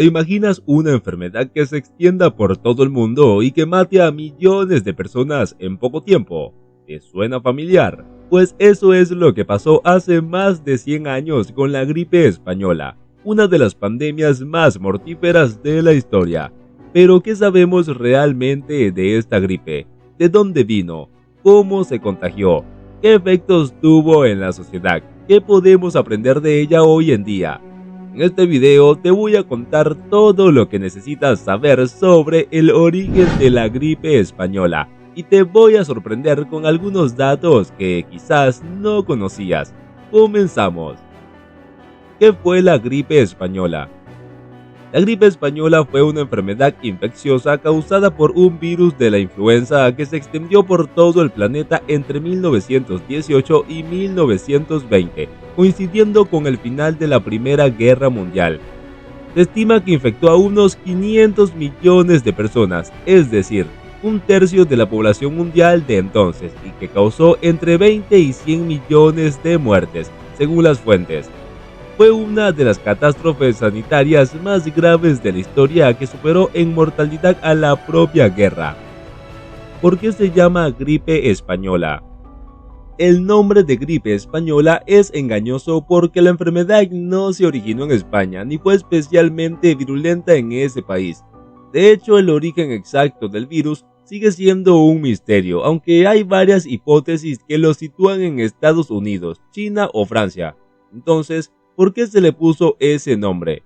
¿Te imaginas una enfermedad que se extienda por todo el mundo y que mate a millones de personas en poco tiempo? ¿Te suena familiar? Pues eso es lo que pasó hace más de 100 años con la gripe española, una de las pandemias más mortíferas de la historia. Pero ¿qué sabemos realmente de esta gripe? ¿De dónde vino? ¿Cómo se contagió? ¿Qué efectos tuvo en la sociedad? ¿Qué podemos aprender de ella hoy en día? En este video te voy a contar todo lo que necesitas saber sobre el origen de la gripe española y te voy a sorprender con algunos datos que quizás no conocías. Comenzamos. ¿Qué fue la gripe española? La gripe española fue una enfermedad infecciosa causada por un virus de la influenza que se extendió por todo el planeta entre 1918 y 1920, coincidiendo con el final de la Primera Guerra Mundial. Se estima que infectó a unos 500 millones de personas, es decir, un tercio de la población mundial de entonces, y que causó entre 20 y 100 millones de muertes, según las fuentes. Fue una de las catástrofes sanitarias más graves de la historia que superó en mortalidad a la propia guerra. ¿Por qué se llama gripe española? El nombre de gripe española es engañoso porque la enfermedad no se originó en España ni fue especialmente virulenta en ese país. De hecho, el origen exacto del virus sigue siendo un misterio, aunque hay varias hipótesis que lo sitúan en Estados Unidos, China o Francia. Entonces, ¿por qué se le puso ese nombre?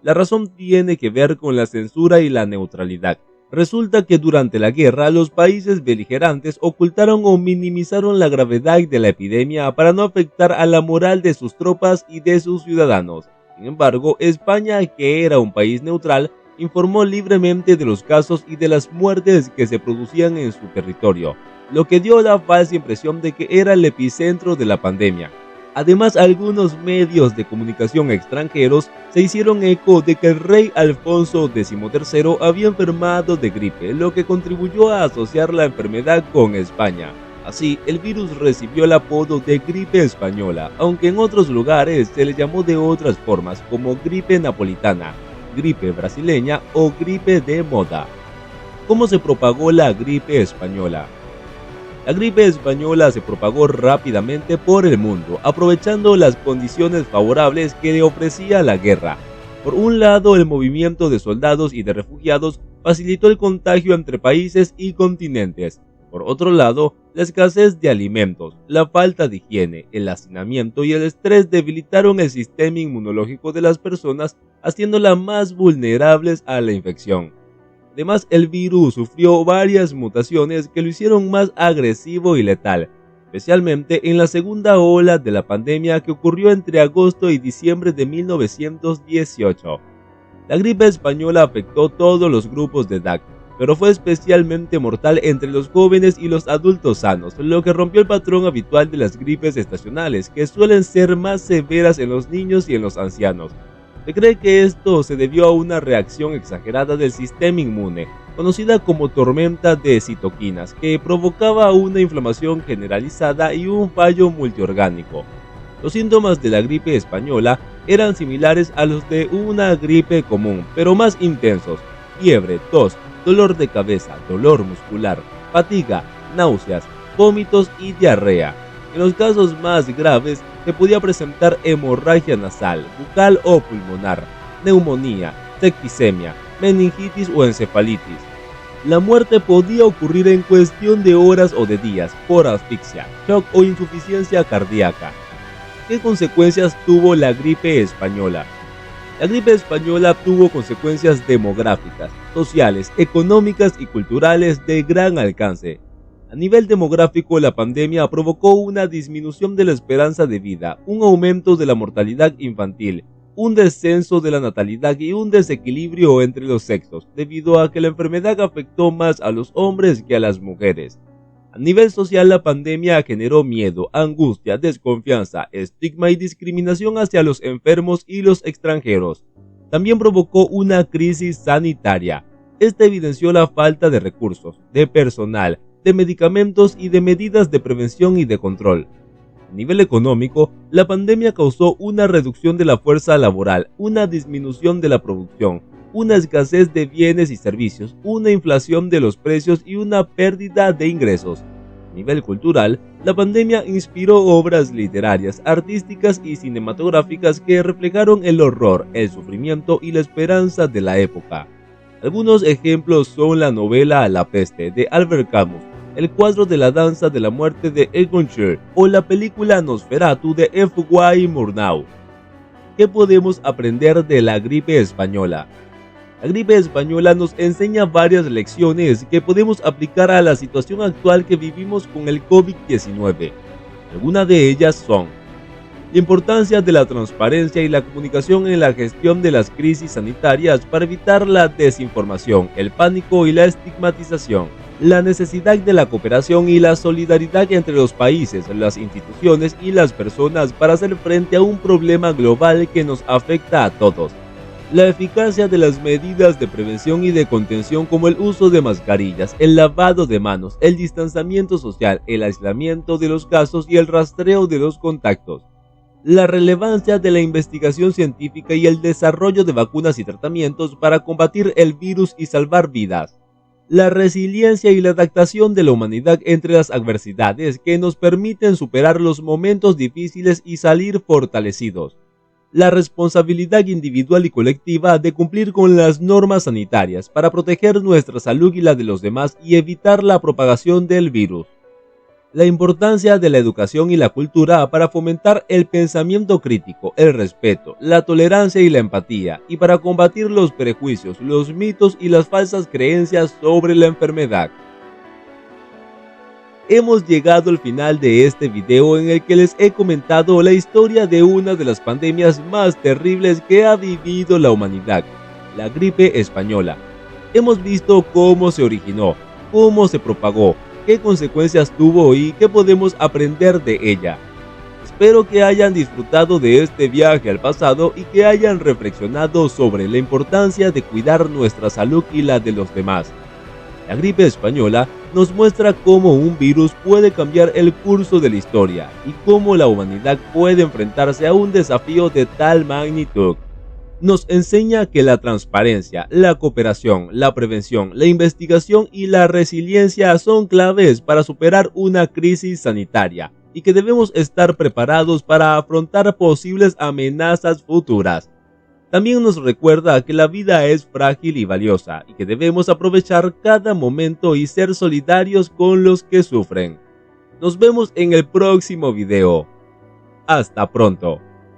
La razón tiene que ver con la censura y la neutralidad. Resulta que durante la guerra los países beligerantes ocultaron o minimizaron la gravedad de la epidemia para no afectar a la moral de sus tropas y de sus ciudadanos. Sin embargo, España, que era un país neutral, informó libremente de los casos y de las muertes que se producían en su territorio, lo que dio la falsa impresión de que era el epicentro de la pandemia. Además, algunos medios de comunicación extranjeros se hicieron eco de que el rey Alfonso XIII había enfermado de gripe, lo que contribuyó a asociar la enfermedad con España. Así, el virus recibió el apodo de gripe española, aunque en otros lugares se le llamó de otras formas como gripe napolitana, gripe brasileña o gripe de moda. ¿Cómo se propagó la gripe española? La gripe española se propagó rápidamente por el mundo, aprovechando las condiciones favorables que le ofrecía la guerra. Por un lado, el movimiento de soldados y de refugiados facilitó el contagio entre países y continentes. Por otro lado, la escasez de alimentos, la falta de higiene, el hacinamiento y el estrés debilitaron el sistema inmunológico de las personas, haciéndolas más vulnerables a la infección. Además, el virus sufrió varias mutaciones que lo hicieron más agresivo y letal, especialmente en la segunda ola de la pandemia que ocurrió entre agosto y diciembre de 1918. La gripe española afectó todos los grupos de edad, pero fue especialmente mortal entre los jóvenes y los adultos sanos, lo que rompió el patrón habitual de las gripes estacionales, que suelen ser más severas en los niños y en los ancianos. Se cree que esto se debió a una reacción exagerada del sistema inmune, conocida como tormenta de citoquinas, que provocaba una inflamación generalizada y un fallo multiorgánico. Los síntomas de la gripe española eran similares a los de una gripe común, pero más intensos: fiebre, tos, dolor de cabeza, dolor muscular, fatiga, náuseas, vómitos y diarrea. En los casos más graves se podía presentar hemorragia nasal, bucal o pulmonar, neumonía, septicemia, meningitis o encefalitis. La muerte podía ocurrir en cuestión de horas o de días por asfixia, shock o insuficiencia cardíaca. ¿Qué consecuencias tuvo la gripe española? La gripe española tuvo consecuencias demográficas, sociales, económicas y culturales de gran alcance. A nivel demográfico, la pandemia provocó una disminución de la esperanza de vida, un aumento de la mortalidad infantil, un descenso de la natalidad y un desequilibrio entre los sexos, debido a que la enfermedad afectó más a los hombres que a las mujeres. A nivel social, la pandemia generó miedo, angustia, desconfianza, estigma y discriminación hacia los enfermos y los extranjeros. También provocó una crisis sanitaria. Esta evidenció la falta de recursos, de personal, de medicamentos y de medidas de prevención y de control. A nivel económico, la pandemia causó una reducción de la fuerza laboral, una disminución de la producción, una escasez de bienes y servicios, una inflación de los precios y una pérdida de ingresos. A nivel cultural, la pandemia inspiró obras literarias, artísticas y cinematográficas que reflejaron el horror, el sufrimiento y la esperanza de la época. Algunos ejemplos son la novela La peste de Albert Camus, el cuadro de la danza de la muerte de Egon Schiele o la película Nosferatu de F. Y. Murnau. ¿Qué podemos aprender de la gripe española? La gripe española nos enseña varias lecciones que podemos aplicar a la situación actual que vivimos con el COVID-19. Algunas de ellas son: la importancia de la transparencia y la comunicación en la gestión de las crisis sanitarias para evitar la desinformación, el pánico y la estigmatización. La necesidad de la cooperación y la solidaridad entre los países, las instituciones y las personas para hacer frente a un problema global que nos afecta a todos. La eficacia de las medidas de prevención y de contención como el uso de mascarillas, el lavado de manos, el distanciamiento social, el aislamiento de los casos y el rastreo de los contactos. La relevancia de la investigación científica y el desarrollo de vacunas y tratamientos para combatir el virus y salvar vidas. La resiliencia y la adaptación de la humanidad entre las adversidades que nos permiten superar los momentos difíciles y salir fortalecidos. La responsabilidad individual y colectiva de cumplir con las normas sanitarias para proteger nuestra salud y la de los demás y evitar la propagación del virus. La importancia de la educación y la cultura para fomentar el pensamiento crítico, el respeto, la tolerancia y la empatía, y para combatir los prejuicios, los mitos y las falsas creencias sobre la enfermedad. Hemos llegado al final de este video en el que les he comentado la historia de una de las pandemias más terribles que ha vivido la humanidad, la gripe española. Hemos visto cómo se originó, cómo se propagó, qué consecuencias tuvo y qué podemos aprender de ella. Espero que hayan disfrutado de este viaje al pasado y que hayan reflexionado sobre la importancia de cuidar nuestra salud y la de los demás. La gripe española nos muestra cómo un virus puede cambiar el curso de la historia y cómo la humanidad puede enfrentarse a un desafío de tal magnitud. Nos enseña que la transparencia, la cooperación, la prevención, la investigación y la resiliencia son claves para superar una crisis sanitaria y que debemos estar preparados para afrontar posibles amenazas futuras. También nos recuerda que la vida es frágil y valiosa y que debemos aprovechar cada momento y ser solidarios con los que sufren. Nos vemos en el próximo video. Hasta pronto.